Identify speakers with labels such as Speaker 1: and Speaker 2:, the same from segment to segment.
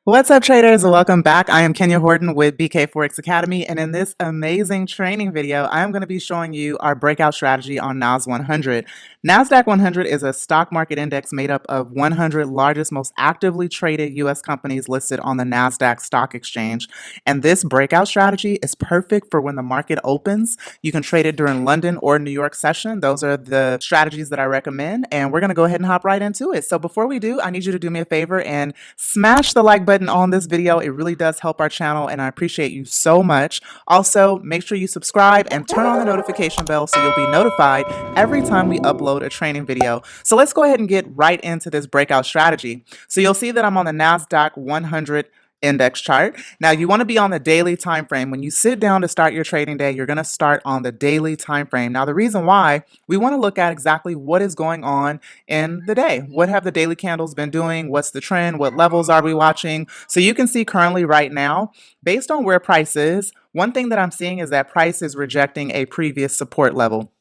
Speaker 1: What's up, traders? Welcome back. I am Kenya Horton with BK Forex Academy, and in this amazing training video, I am going to be showing you our breakout strategy on NAS 100. NASDAQ 100 is a stock market index made up of 100 largest, most actively traded U.S. companies listed on the NASDAQ stock exchange. And this breakout strategy is perfect for when the market opens. You can trade it during London or New York session. Those are the strategies that I recommend, and we're going to go ahead and hop right into it. So before we do, I need you to do me a favor and smash the like button on this video. It really does help our channel, and I appreciate you so much. Also, make sure you subscribe and turn on the notification bell so you'll be notified every time we upload a training video. So let's go ahead and get right into this breakout strategy. So you'll see that I'm on the NASDAQ 100 index chart. Now you want to be on the daily time frame. When you sit down to start your trading day, you're going to start on the daily time frame. Now the reason why, we want to look at exactly what is going on in the day. What have the daily candles been doing? What's the trend? What levels are we watching? So you can see currently right now, based on where price is, one thing that I'm seeing is that price is rejecting a previous support level.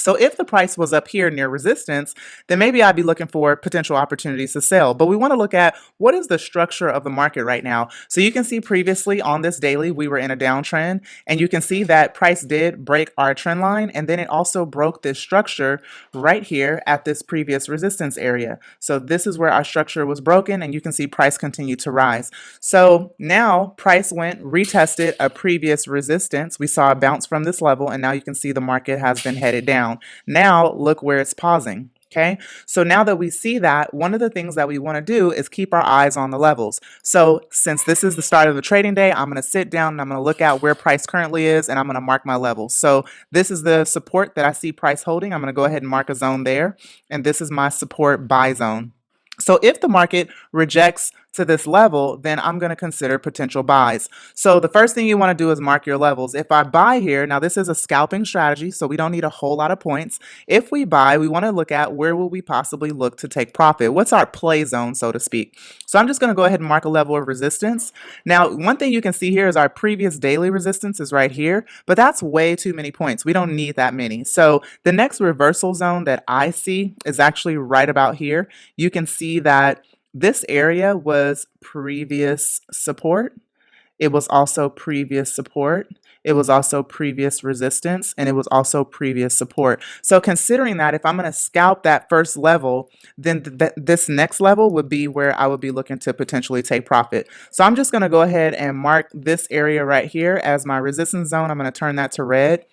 Speaker 1: So if the price was up here near resistance, then maybe I'd be looking for potential opportunities to sell. But we want to look at what is the structure of the market right now. So you can see previously on this daily, we were in a downtrend, and you can see that price did break our trend line, and then it also broke this structure right here at this previous resistance area. So this is where our structure was broken, and you can see price continued to rise. So now price went, retested a previous resistance. We saw a bounce from this level, and now you can see the market has been headed down. Now look where it's pausing. Okay, so now that we see that, one of the things that we want to do is keep our eyes on the levels. So since this is the start of the trading day, I'm going to sit down and I'm going to look at where price currently is, and I'm going to mark my levels. So this is the support that I see price holding. I'm going to go ahead and mark a zone there, and this is my support buy zone. So if the market rejects to this level, then I'm going to consider potential buys. So the first thing you want to do is mark your levels. If I buy here, now this is a scalping strategy, so we don't need a whole lot of points. If we buy, we want to look at where will we possibly look to take profit. What's our play zone, so to speak? So I'm just going to go ahead and mark a level of resistance. Now, one thing you can see here is our previous daily resistance is right here, but that's way too many points. We don't need that many. So the next reversal zone that I see is actually right about here. You can see that this area was previous support. It was also previous support. It was also previous resistance, and it was also previous support. So considering that, if I'm going to scalp that first level, then this next level would be where I would be looking to potentially take profit. So I'm just going to go ahead and mark this area right here as my resistance zone. I'm going to turn that to red.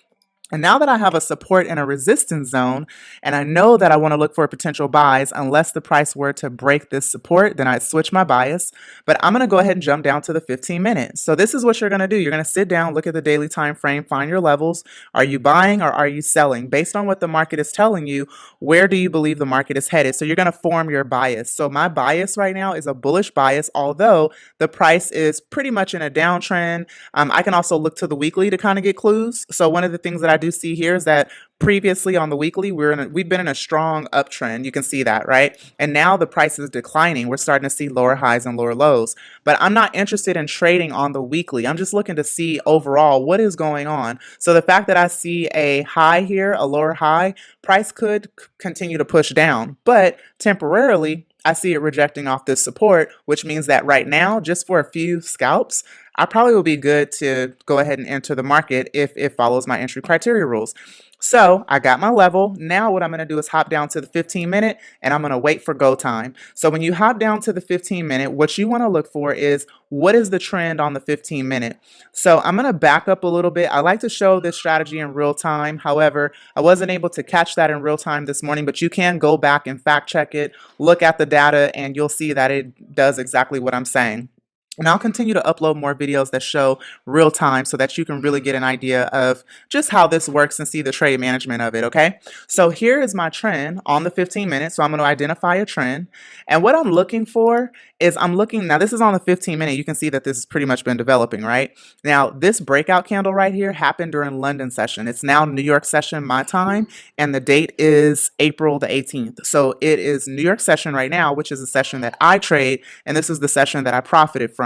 Speaker 1: And now that I have a support and a resistance zone, and I know that I want to look for potential buys, unless the price were to break this support, then I'd switch my bias. But I'm going to go ahead and jump down to the 15 minutes. So this is what you're going to do. You're going to sit down, look at the daily time frame, find your levels. Are you buying or are you selling? Based on what the market is telling you, where do you believe the market is headed? So you're going to form your bias. So my bias right now is a bullish bias, although the price is pretty much in a downtrend. I can also look to the weekly to kind of get clues. So one of the things that I do see here is that previously on the weekly, we've been in a strong uptrend. You can see that, right? And now the price is declining. We're starting to see lower highs and lower lows. But I'm not interested in trading on the weekly. I'm just looking to see overall what is going on. So the fact that I see a high here, a lower high, price could continue to push down. But temporarily, I see it rejecting off this support, which means that right now, just for a few scalps, I probably will be good to go ahead and enter the market if it follows my entry criteria rules. So I got my level. Now what I'm going to do is hop down to the 15 minute, and I'm going to wait for go time. So when you hop down to the 15 minute, what you want to look for is what is the trend on the 15 minute. So I'm going to back up a little bit. I like to show this strategy in real time. However, I wasn't able to catch that in real time this morning, but you can go back and fact check it, look at the data, and you'll see that it does exactly what I'm saying. And I'll continue to upload more videos that show real time so that you can really get an idea of just how this works and see the trade management of it, okay? So here is my trend on the 15 minutes. So I'm going to identify a trend. And what I'm looking for is now this is on the 15 minute. You can see that this has pretty much been developing, right? Now, this breakout candle right here happened during London session. It's now New York session, my time, and the date is April the 18th. So it is New York session right now, which is a session that I trade, and this is the session that I profited from.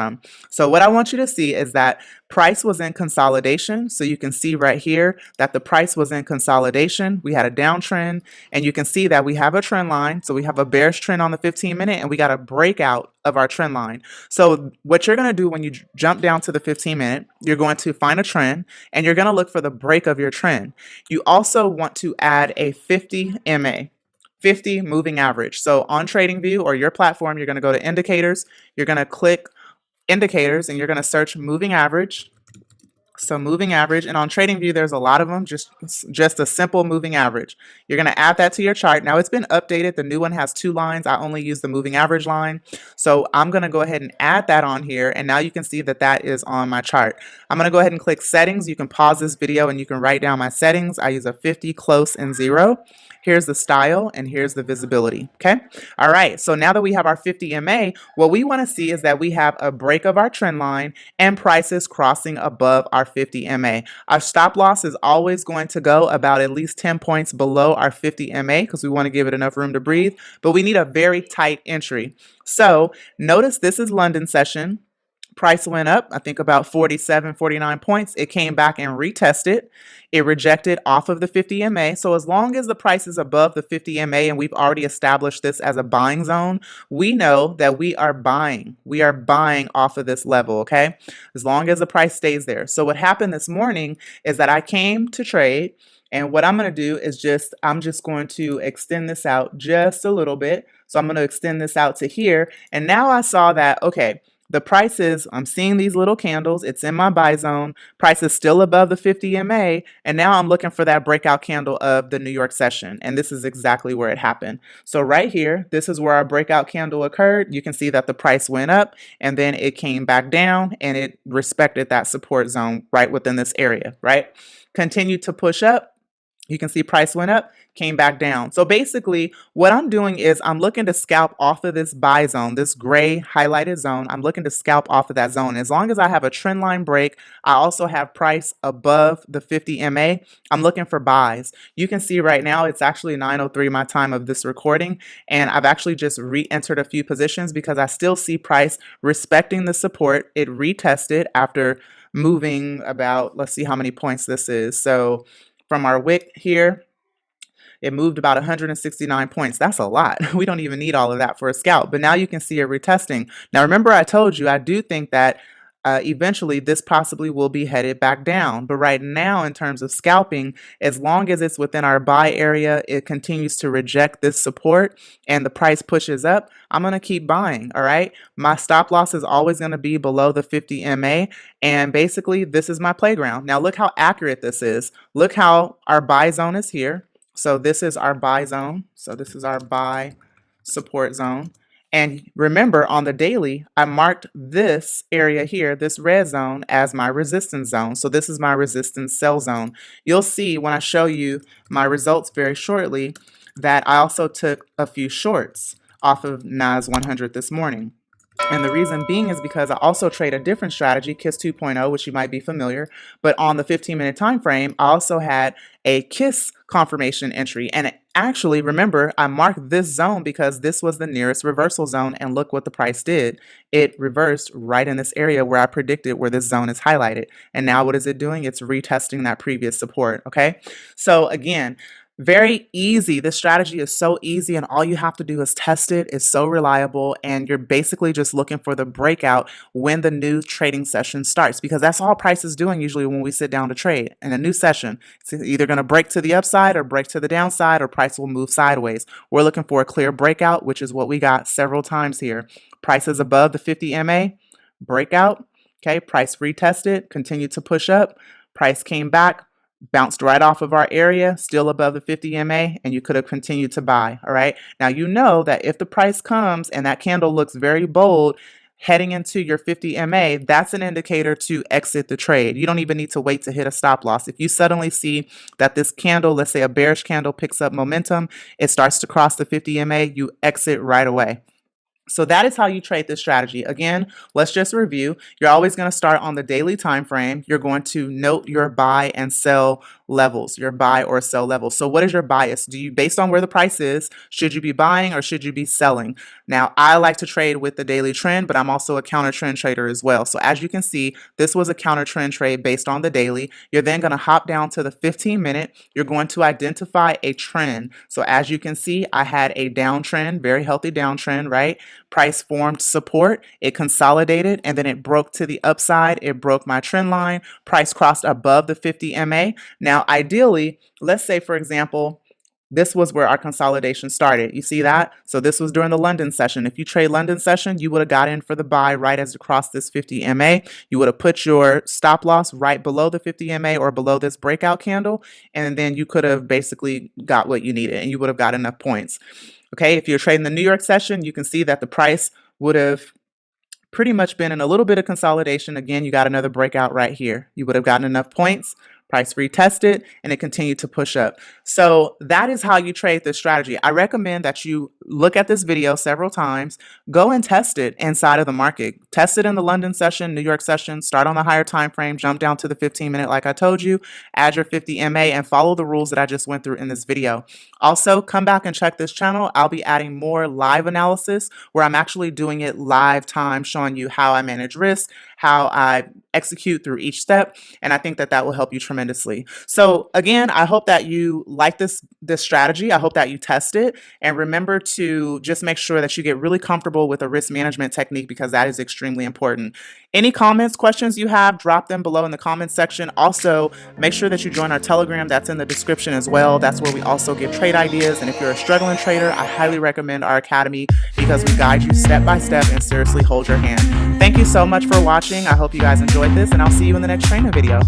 Speaker 1: So what I want you to see is that price was in consolidation. So you can see right here that the price was in consolidation. We had a downtrend, and you can see that we have a trend line. So we have a bearish trend on the 15 minute, and we got a breakout of our trend line. So what you're going to do when you jump down to the 15-minute, you're going to find a trend and you're going to look for the break of your trend. You also want to add a 50 MA. 50 moving average. So on TradingView or your platform, you're going to go to indicators, you're going to click indicators, and you're going to search moving average. So moving average, and on TradingView, there's a lot of them, just a simple moving average. You're going to add that to your chart. Now it's been updated. The new one has 2 lines. I only use the moving average line. So I'm going to go ahead and add that on here. And now you can see that that is on my chart. I'm going to go ahead and click settings. You can pause this video and you can write down my settings. I use a 50, close, and 0. Here's the style and here's the visibility. Okay. All right. So now that we have our 50 MA, what we want to see is that we have a break of our trend line and prices crossing above our 50 MA. Our stop loss is always going to go about at least 10 points below our 50 MA because we want to give it enough room to breathe, but we need a very tight entry. So notice this is London session. Price went up, I think about 47, 49 points. It came back and retested. It rejected off of the 50 MA. So as long as the price is above the 50 MA and we've already established this as a buying zone, we know that we are buying. We are buying off of this level, okay? As long as the price stays there. So what happened this morning is that I came to trade, and what I'm going to do is I'm just going to extend this out just a little bit. So I'm going to extend this out to here. And now I saw that, okay, the price is, I'm seeing these little candles. It's in my buy zone. Price is still above the 50 MA. And now I'm looking for that breakout candle of the New York session. And this is exactly where it happened. So right here, this is where our breakout candle occurred. You can see that the price went up and then it came back down and it respected that support zone right within this area, right? Continued to push up. You can see price went up, came back down. So basically what I'm doing is I'm looking to scalp off of this buy zone, this gray highlighted zone. I'm looking to scalp off of that zone. As long as I have a trend line break, I also have price above the 50 MA. I'm looking for buys. You can see right now it's actually 9:03 my time of this recording, and I've actually just re-entered a few positions because I still see price respecting the support. It retested after moving about, let's see how many points this is. So from our wick here, it moved about 169 points. That's a lot. We don't even need all of that for a scalp. But now you can see it retesting. Now remember I told you I do think that eventually this possibly will be headed back down. But right now in terms of scalping, as long as it's within our buy area, it continues to reject this support and the price pushes up, I'm going to keep buying. All right. My stop loss is always going to be below the 50 MA. And basically this is my playground. Now look how accurate this is. Look how our buy zone is here. So this is our buy zone. So this is our buy support zone. And remember, on the daily, I marked this area here, this red zone, as my resistance zone. So this is my resistance sell zone. You'll see when I show you my results very shortly that I also took a few shorts off of NAS 100 this morning. And the reason being is because I also trade a different strategy, KISS 2.0, which you might be familiar. But on the 15-minute time frame, I also had a KISS confirmation entry. And actually, remember, I marked this zone because this was the nearest reversal zone. And look what the price did. It reversed right in this area where I predicted where this zone is highlighted. And now what is it doing? It's retesting that previous support. Okay. So again, very easy. This strategy is so easy and all you have to do is test it. It's so reliable and you're basically just looking for the breakout when the new trading session starts, because that's all price is doing usually when we sit down to trade in a new session. It's either going to break to the upside or break to the downside, or price will move sideways. We're looking for a clear breakout, which is what we got several times here. Prices above the 50 MA, breakout. Okay, price retested, continued to push up, price came back, bounced right off of our area, still above the 50 MA, and you could have continued to buy. All right. Now, you know that if the price comes and that candle looks very bold heading into your 50 MA, that's an indicator to exit the trade. You don't even need to wait to hit a stop loss. If you suddenly see that this candle, let's say a bearish candle, picks up momentum, it starts to cross the 50 MA, you exit right away. So that is how you trade this strategy. Again, let's just review. You're always going to start on the daily time frame. You're going to note your buy and sell levels, your buy or sell levels. So what is your bias? Based on where the price is, should you be buying or should you be selling? Now, I like to trade with the daily trend, but I'm also a counter trend trader as well. So as you can see, this was a counter trend trade based on the daily. You're then going to hop down to the 15-minute. You're going to identify a trend. So as you can see, I had a downtrend, very healthy downtrend, right? Price formed support, it consolidated, and then it broke to the upside. It broke my trend line. Price crossed above the 50 MA. Now, ideally, let's say, for example, this was where our consolidation started. You see that? So this was during the London session. If you trade London session, you would have got in for the buy right as it crossed this 50 MA. You would have put your stop loss right below the 50 MA or below this breakout candle, and then you could have basically got what you needed and you would have got enough points. Okay, if you're trading the New York session, you can see that the price would have pretty much been in a little bit of consolidation. Again, you got another breakout right here. You would have gotten enough points. Price retested and it continued to push up. So that is how you trade this strategy. I recommend that you look at this video several times, go and test it inside of the market. Test it in the London session, New York session, start on the higher time frame, jump down to the 15-minute like I told you, add your 50 MA and follow the rules that I just went through in this video. Also, come back and check this channel. I'll be adding more live analysis where I'm actually doing it live time, showing you how I manage risk, how I execute through each step, and I think that that will help you tremendously. So again, I hope that you like this strategy. I hope that you test it, and remember to just make sure that you get really comfortable with a risk management technique because that is extremely important. Any comments, questions you have, drop them below in the comments section. Also, make sure that you join our Telegram. That's in the description as well. That's where we also give trade ideas, and if you're a struggling trader, I highly recommend our academy because we guide you step by step and seriously hold your hand. Thank you so much for watching. I hope you guys enjoyed this, and I'll see you in the next training video.